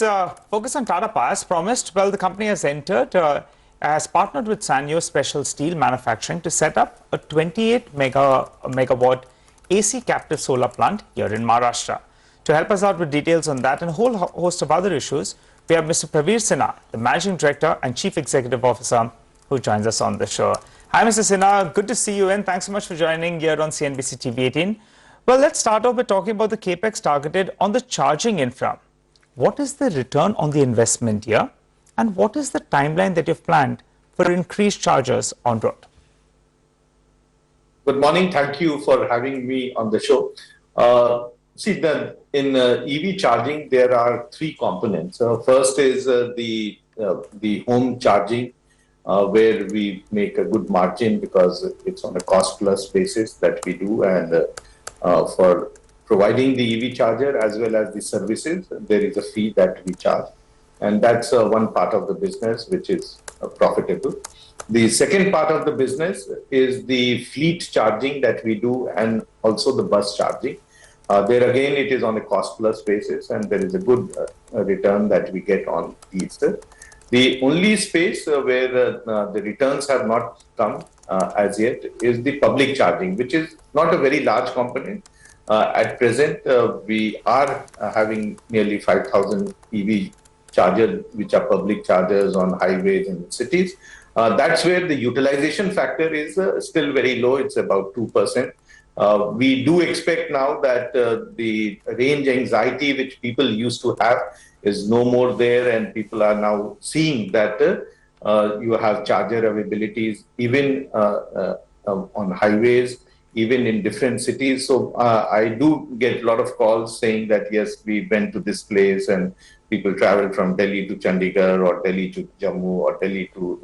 let's focus on Tata Power. As promised, well, the company has partnered with Sanyo Special Steel Manufacturing to set up a 28 megawatt AC captive solar plant here in Maharashtra. To help us out with details on that and a whole host of other issues, we have Mr. Praveer Sinha, the Managing Director and Chief Executive Officer, who joins us on the show. Hi, Mr. Sinha. Good to see you, and thanks so much for joining here on CNBC TV18. Well, let's start off by talking about the capex targeted on the charging infra. What is the return on the investment here, and what is the timeline that you've planned for increased chargers on road? Good morning. Thank you for having me on the show. In EV charging, there are three components. First is the home charging, where we make a good margin because it's on a cost-plus basis that we do, and for providing the EV charger as well as the services, there is a fee that we charge. And that's one part of the business which is profitable. The second part of the business is the fleet charging that we do, and also the bus charging. There again, it is on a cost-plus basis, and there is a good return that we get on these. The only space where the returns have not come as yet is the public charging, which is not a very large component. At present, we are having nearly 5,000 EV chargers, which are public chargers on highways and cities. That's where the utilization factor is still very low. It's about 2%. We do expect now that the range anxiety which people used to have is no more there, and people are now seeing that you have charger availabilities even on highways, even in different cities. So I do get a lot of calls saying that, yes, we went to this place, and people travel from Delhi to Chandigarh, or Delhi to Jammu, or Delhi to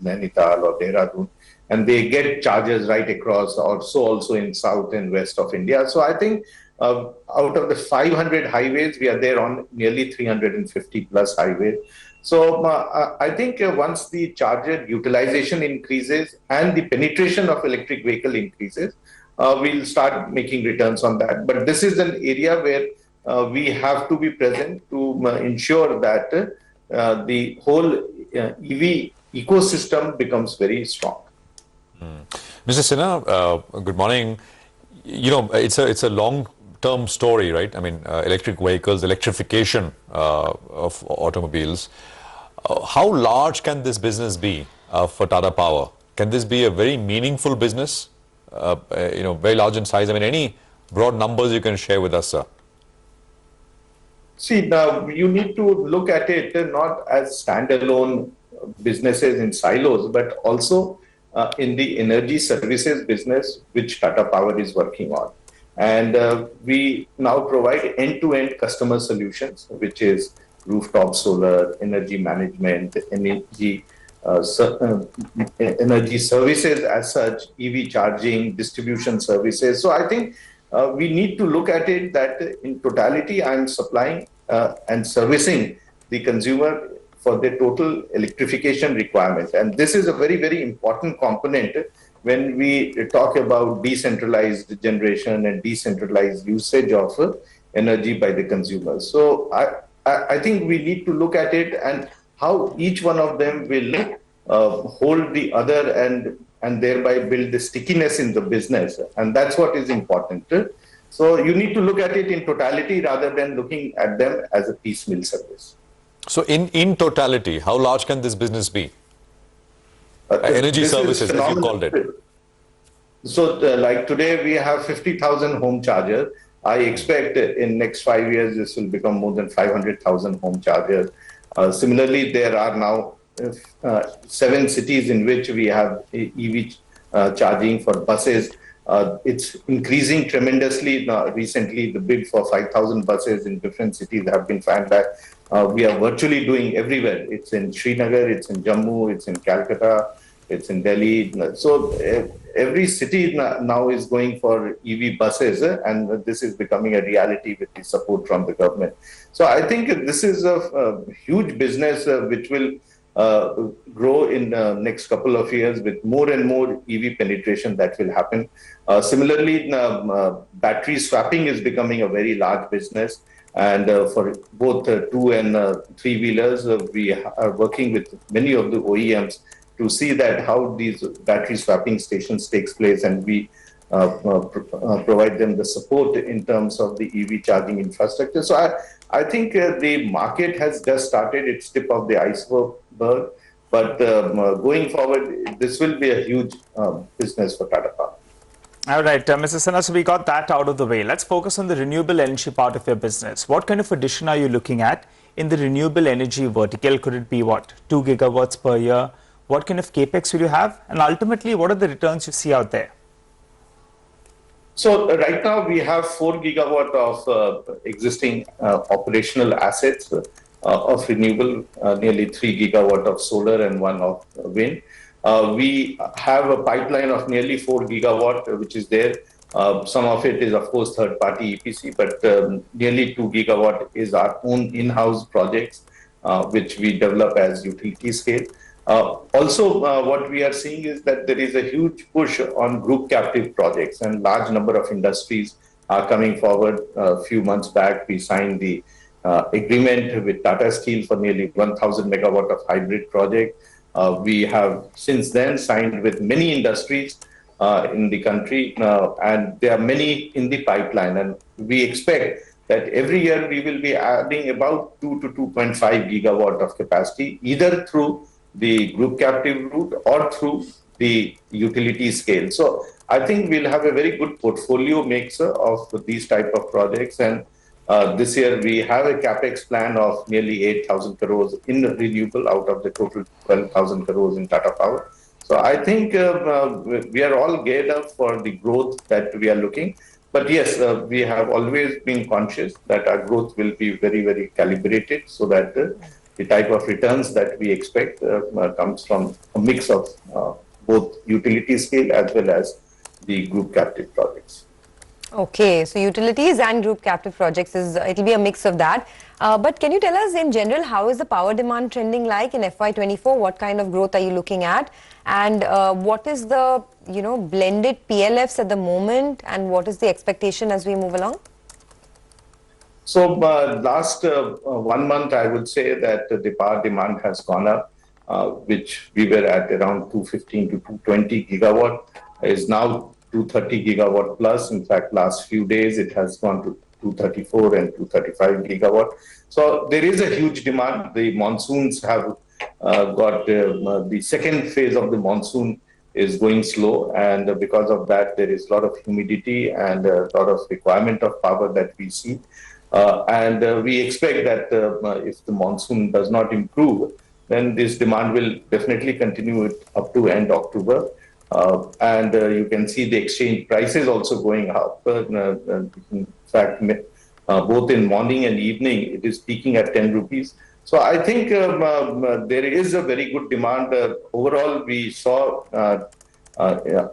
Nainital or Dehradun, and they get chargers right across, also in south and west of India. So I think out of the 500 highways, we are there on nearly 350 plus highways. So I think once the charger utilization increases and the penetration of electric vehicle increases, we'll start making returns on that. But this is an area where we have to be present to ensure that the whole EV ecosystem becomes very strong. Mr. Sinha, good morning. You know, it's a long-term story, right? I mean, electric vehicles, electrification of automobiles. How large can this business be for Tata Power? Can this be a very meaningful business? Very large in size. I mean, any broad numbers you can share with us, sir? See, now you need to look at it not as standalone businesses in silos, but also in the energy services business, which Tata Power is working on. And we now provide end-to-end customer solutions, which is rooftop solar, energy management, energy services as such, EV charging, distribution services. So I think we need to look at it that in totality, I'm supplying and servicing the consumer for the total electrification requirement. And this is a very, very important component when we talk about decentralized generation and decentralized usage of energy by the consumers. So I think we need to look at it and how each one of them will hold the other and thereby build the stickiness in the business. And that's what is important. So you need to look at it in totality rather than looking at them as a piecemeal service. So in totality, how large can this business be? Energy services, as you called it. So like today, we have 50,000 home chargers. I expect in next 5 years, this will become more than 500,000 home chargers. Similarly, there are now 7 cities in which we have EV charging for buses. It's increasing tremendously. Recently, the bid for 5,000 buses in different cities have been found that we are virtually doing everywhere. It's in Srinagar, it's in Jammu, it's in Calcutta, it's in Delhi. So every city now is going for EV buses, and this is becoming a reality with the support from the government. So I think this is a huge business which will grow in the next couple of years with more and more EV penetration that will happen. Similarly, battery swapping is becoming a very large business. And for both two and three-wheelers, we are working with many of the OEMs to see that how these battery swapping stations takes place, and we provide them the support in terms of the EV charging infrastructure. So I think the market has just started its tip of the iceberg, but going forward, this will be a huge business for Tata Power. All right, Mr. Sinha, so we got that out of the way. Let's focus on the renewable energy part of your business. What kind of addition are you looking at in the renewable energy vertical? Could it be what, 2 gigawatts per year? What kind of capex will you have? And ultimately, what are the returns you see out there? So right now we have 4 gigawatt of existing operational assets of renewable, nearly 3 gigawatt of solar and 1 of wind. We have a pipeline of nearly 4 gigawatt, which is there. Some of it is, of course, third-party EPC, but nearly 2 gigawatt is our own in-house projects, which we develop as utility scale. What we are seeing is that there is a huge push on group captive projects, and large number of industries are coming forward. A few months back, we signed the agreement with Tata Steel for nearly 1,000 megawatt of hybrid project. We have since then signed with many industries in the country, and there are many in the pipeline. And we expect that every year we will be adding about 2 to 2.5 gigawatt of capacity, either through the group captive route or through the utility scale. So I think we'll have a very good portfolio mix of these type of projects. And this year we have a capex plan of nearly 8,000 crores in renewable out of the total 12,000 crores in Tata Power. So I think we are all geared up for the growth that we are looking. But yes, we have always been conscious that our growth will be very, very calibrated, so that the type of returns that we expect comes from a mix of both utility scale as well as the group captive projects. Okay, so utilities and group captive projects, it'll be a mix of that. But can you tell us in general, how is the power demand trending like in FY24? What kind of growth are you looking at? And what is the, blended PLFs at the moment, and what is the expectation as we move along? So last 1 month, I would say that the power demand has gone up, which we were at around 215 to 220 gigawatt, is now 230 gigawatt plus. In fact, last few days, it has gone to 234 and 235 gigawatt. So there is a huge demand. The monsoons have got the second phase of the monsoon is going slow, and because of that, there is a lot of humidity and a lot of requirement of power that we see. We expect that if the monsoon does not improve, then this demand will definitely continue up to end October. You can see the exchange prices also going up. In fact, both in morning and evening, it is peaking at 10 rupees. So I think there is a very good demand. Overall, we saw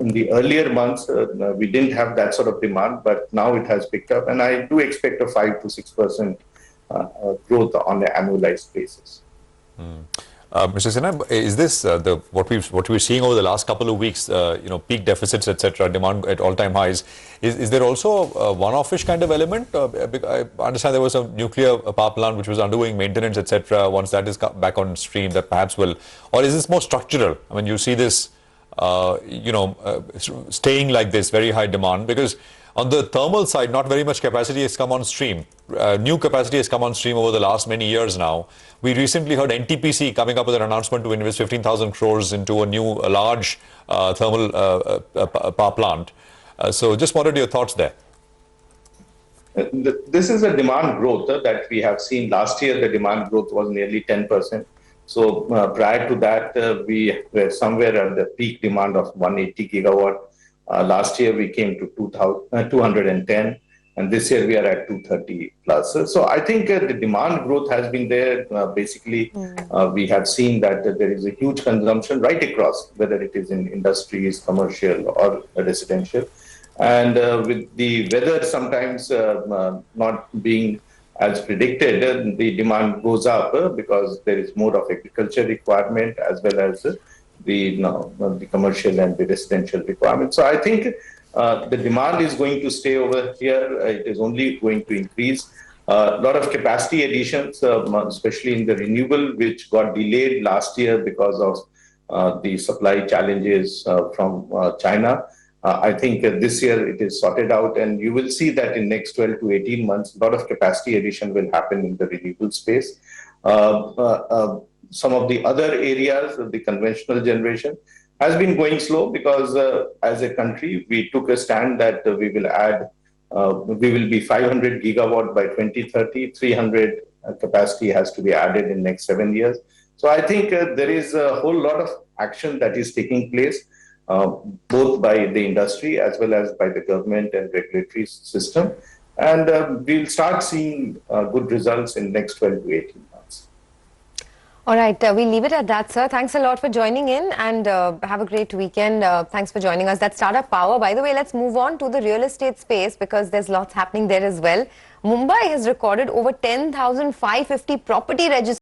in the earlier months, we didn't have that sort of demand, but now it has picked up. And I do expect a 5 to 6% growth on an annualized basis. Mr. Sinha, is this what we're seeing over the last couple of weeks? Peak deficits, etc., demand at all-time highs. Is there also a one-offish kind of element? I understand there was a nuclear power plant which was undergoing maintenance, etc. Once that is back on stream, that perhaps will, or is this more structural? I mean, you see this, staying like this, very high demand, because on the thermal side, not very much capacity has come on stream. New capacity has come on stream over the last many years now. We recently heard NTPC coming up with an announcement to invest 15,000 crores into a new large thermal power plant. So just wanted your thoughts there. This is a demand growth that we have seen. Last year, the demand growth was nearly 10%. So prior to that, we were somewhere at the peak demand of 180 gigawatt. Last year, we came to 210, and this year we are at 230 plus. So I think the demand growth has been there. Basically, we have seen that there is a huge consumption right across, whether it is in industries, commercial, or residential. And with the weather sometimes not being as predicted, the demand goes up because there is more of agriculture requirement as well as the commercial and the residential requirement. So I think the demand is going to stay over here. It is only going to increase. A lot of capacity additions, especially in the renewable, which got delayed last year because of the supply challenges from China. I think this year it is sorted out, and you will see that in next 12 to 18 months, a lot of capacity addition will happen in the renewable space. Some of the other areas of the conventional generation has been going slow because as a country, we took a stand that we will be 500 gigawatt by 2030, 300 capacity has to be added in next 7 years. So I think there is a whole lot of action that is taking place, both by the industry as well as by the government and regulatory system. And we'll start seeing good results in next 12 to 18 months. All right, we'll leave it at that, sir. Thanks a lot for joining in, and have a great weekend. Thanks for joining us. That's Tata Power. By the way, let's move on to the real estate space because there's lots happening there as well. Mumbai has recorded over 10,550 property registrations